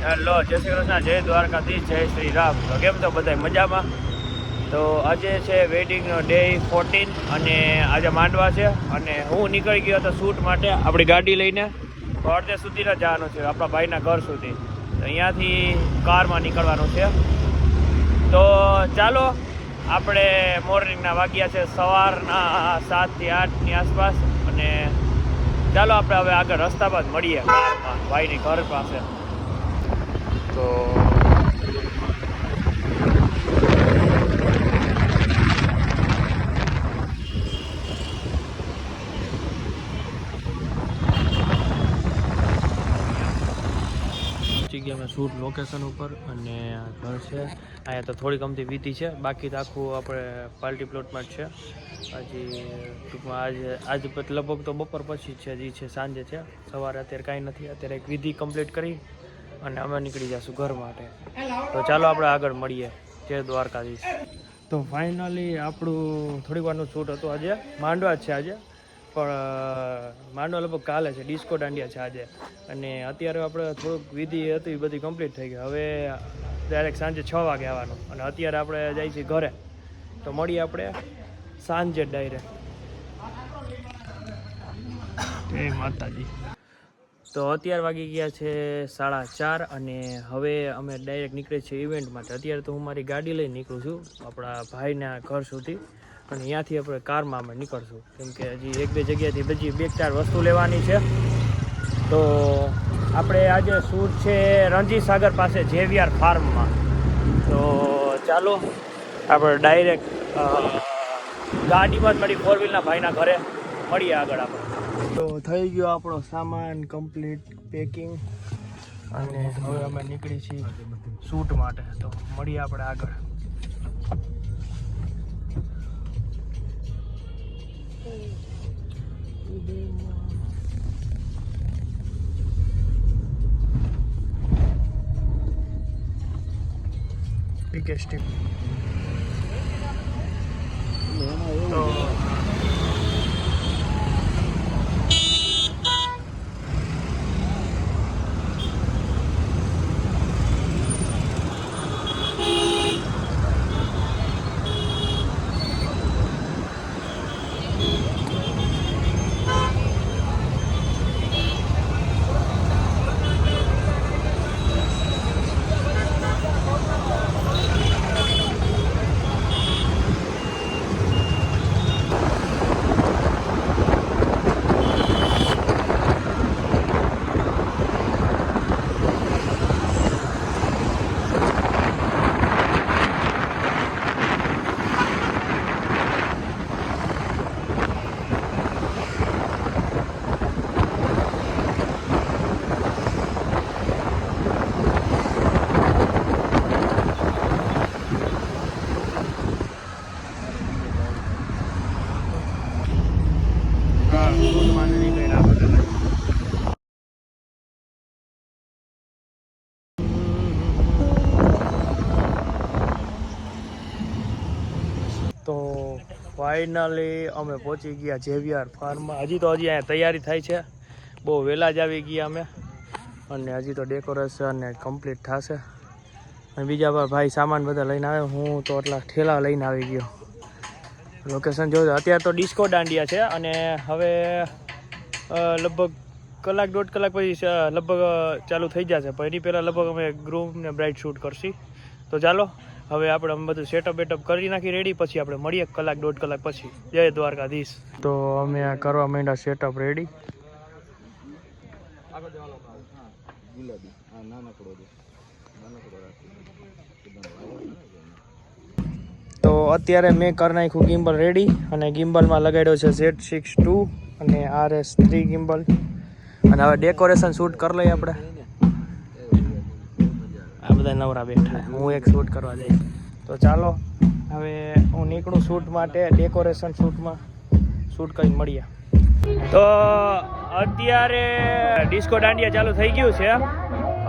Hello, જય શ્રી કૃષ્ણ, જય દ્વારકાધીશ, જય શ્રી રામ. તો કેમ છો બધા મજામાં? તો આજે છે વેડિંગનો ડે 14 અને આજે માંડવા છે અને હું નીકળી ગયો હતો શૂટ માટે આપણી ગાડી લઈને. અડધે સુધી જવાનું છે આપણા ભાઈના ઘર સુધી. તો અહીંયાથી કારમાં નીકળવાનું છે. તો ચાલો, આપણે મોર્નિંગના વાગ્યા છે સવારના 7 થી 8ની આસપાસ અને ચાલો આપણે હવે આગળ રસ્તા પર મળીએ કારમાં ભાઈની ઘર પાસે. તો પહોંચી ગયા અમે શૂટ લોકેશન ઉપર અને ઘર છે અહીંયા. તો થોડી ગમતી વીતી છે, બાકી તો આખું આપણે પાર્ટી પ્લોટમાં જ છે. હજી ટૂંકમાં આજે લગભગ તો બપોર પછી છે, જે છે સાંજે છે. સવારે અત્યારે કાંઈ નથી. અત્યારે એક વિધિ કમ્પ્લીટ કરી અને અમે નીકળી જઈશું ઘર માટે. તો ચાલો આપણે આગળ મળીએ. જય દ્વારકાધીશ. તો ફાઇનલી આપણું થોડીક વારનું શૂટ હતું. આજે માંડવા જ છે આજે, પણ માંડવા લગભગ કાલે છે. ડિસ્કો દાંડિયા છે આજે. અને અત્યારે આપણે થોડુંક વિધિ હતી એ બધી કમ્પ્લીટ થઈ ગઈ. હવે ડાયરેક્ટ સાંજે 6 વાગે આવવાનું અને અત્યારે આપણે જઈએ છીએ ઘરે. તો મળીએ આપણે સાંજે ડાયરેક્ટ. જય માતાજી. તો અત્યારે વાગી ગયા છે 4:30 અને હવે અમે ડાયરેક્ટ નીકળીએ છીએ ઇવેન્ટ માટે. અત્યારે તો હું મારી ગાડી લઈને નીકળું છું આપણા ભાઈના ઘર સુધી અને અહીંયાથી આપણે કારમાં અમે નીકળશું, કેમ કે હજી 1-2 જગ્યાએથી બીજી 2-4 વસ્તુ લેવાની છે. તો આપણે આજે શૂટ છે રણજીત સાગર પાસે જેવિયર ફાર્મમાં. તો ચાલો આપણે ડાયરેક્ટ ગાડીમાં જ મળી 4 વ્હીલના ભાઈના ઘરે મળીએ આગળ આપણે. તો થઈ ગયો આપણો સામાન કમ્પ્લીટ પેકિંગ અને હવે અમે નીકળી છીએ શૂટ માટે. તો મળીએ આપણે આગળ. પીકે તો તો ફાઇનલી અમે પહોંચી ગયા જેવિયર ફાર્મમાં. હજી અહીંયા તૈયારી થાય છે. બહુ વહેલા જ આવી ગયા અમે અને હજી તો ડેકોરેશન ને કમ્પ્લીટ થશે. અને બીજા ભાઈ સામાન બધા લઈને આવે. હું તો એટલા ઠેલા લઈને આવી ગયો. લોકેશન જોયું અત્યારે તો ડિસ્કો દાંડિયા છે અને હવે લગભગ 1-1.5 કલાક પછી લગભગ ચાલુ થઈ જશે. પણ એની પહેલાં લગભગ અમે ગ્રૂમ ને બ્રાઇડ શૂટ કરશી. તો ચાલો હવે આપણે અમે બધું સેટઅપ બેટઅપ કરી નાખી રેડી, પછી આપણે મળીએ 1-1.5 કલાક પછી. જય દ્વારકાધીશ. તો અમે આ કરવા માંડ્યા સેટઅપ રેડી. તો અત્યારે મેં કરી નાખ્યું ગિમ્બલ રેડી અને ગિમ્બલમાં લગાડ્યો છે Z6 II અને RS3 ગિમ્બલ. અને હવે ડેકોરેશન શૂટ કરી લઈએ આપણે. આ બધા નવરા બેઠા, હું એક શૂટ કરવા જઈશ. તો ચાલો હવે હું નીકળું શૂટ માટે. ડેકોરેશન શૂટમાં શૂટ કરીને મળીએ. તો અત્યારે ડિસ્કો દાંડિયા ચાલુ થઈ ગયું છે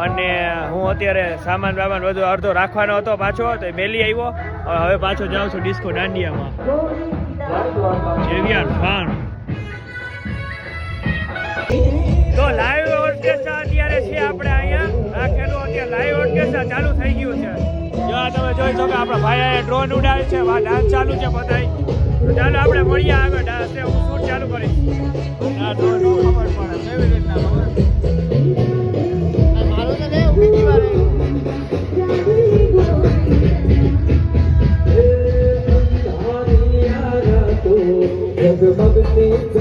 અને હું અત્યારે સામાન બધું અડધો રાખવાનો હતો પાછો, તો મેલી આવ્યો. હવે પાછો જાઉં છું ડિસ્કો દાંડિયામાં. જેવિયર ફાર્મ. તો લાઈવ ઓર્કેસ્ટ્રા અત્યારે છે આપણે અહીંયા રાખેલું. અત્યારે તમે જોઈ શકો આપણા ભાઈ ડ્રોન ઉડાવે છે, ડાન્સ ચાલુ છે બધાય. તો ચાલો આપણે મળીએ આગળ ડાન્સ હું શૂટ ચાલુ કરીશ. આ ડ્રોન ખબર પડે કેવી રીતના મારું તો લે બીજી વાર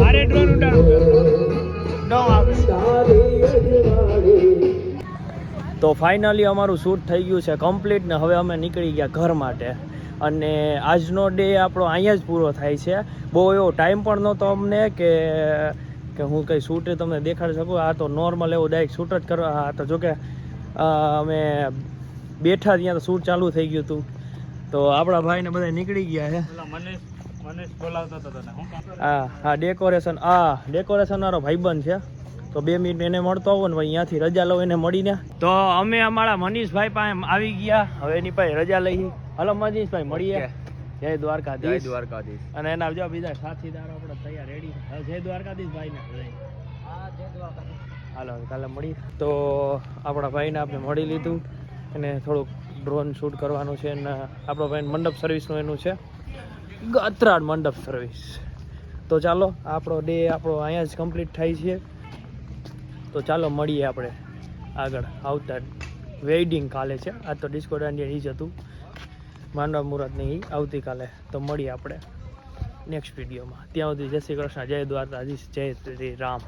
મારે ડ્રોન ઉડાડવું ન આવે. તો ફાઇનલી અમારું શૂટ થઈ ગયું છે કમ્પ્લીટ ને હવે અમે નીકળી ગયા ઘર માટે. અને આજનો ડે આપણો અહીંયા જ પૂરો થાય છે. બહુ એવો ટાઈમ પણ નહોતો અમને કે હું કંઈ શૂટે તમને દેખાડી શકું. આ તો નોર્મલ એવું ડાયરેક્ટ શૂટ જ કરવા. હા તો જોકે અમે બેઠા ત્યાં તો શૂટ ચાલુ થઈ ગયું હતું. તો આપણા ભાઈને બધા નીકળી ગયા છે. મનેશ બોલાવતો હતો તને. હા ડેકોરેશન ડેકોરેશન વાળો ભાઈબંધ છે. તો 2 મિનિટ એને મળતો આવો ને ભાઈ અહીંયાથી રજા લઉં એને મળીને. તો અમે અમારા મનીષભાઈ પાસે આવી ગયા. હવે એની પાસે રજા લઈ. હલો મનીષભાઈ મળીએ. જય દ્વારકાધીશ. જય દ્વારકાધીશ. અને એના જો બીજા સાથીદારો આપણે તૈયાર રેડી. જય દ્વારકાધીશ ભાઈને. હા જય દ્વારકાધીશ. હાલો કાલે મળી. તો આપણા ભાઈને આપણે મળી લીધું અને થોડુંક ડ્રોન શૂટ કરવાનું છે. અને આપણો ભાઈ મંડપ સર્વિસનું એનું છે ગાત્રાડ મંડપ સર્વિસ. તો ચાલો આપણો ડે અહીંયા જ કમ્પ્લીટ થાય છે. તો ચાલો મળીએ આપણે આગળ આવતા વેડિંગ કાલે છે. આ તો ડિસ્કો દાંડિયા જ હતું. માંડવા મુહૂર્તની આવતીકાલે. તો મળીએ આપણે નેક્સ્ટ વિડીયોમાં. ત્યાં સુધી જય શ્રી કૃષ્ણ, જય દ્વારકાધીશ, જય શ્રી રામ.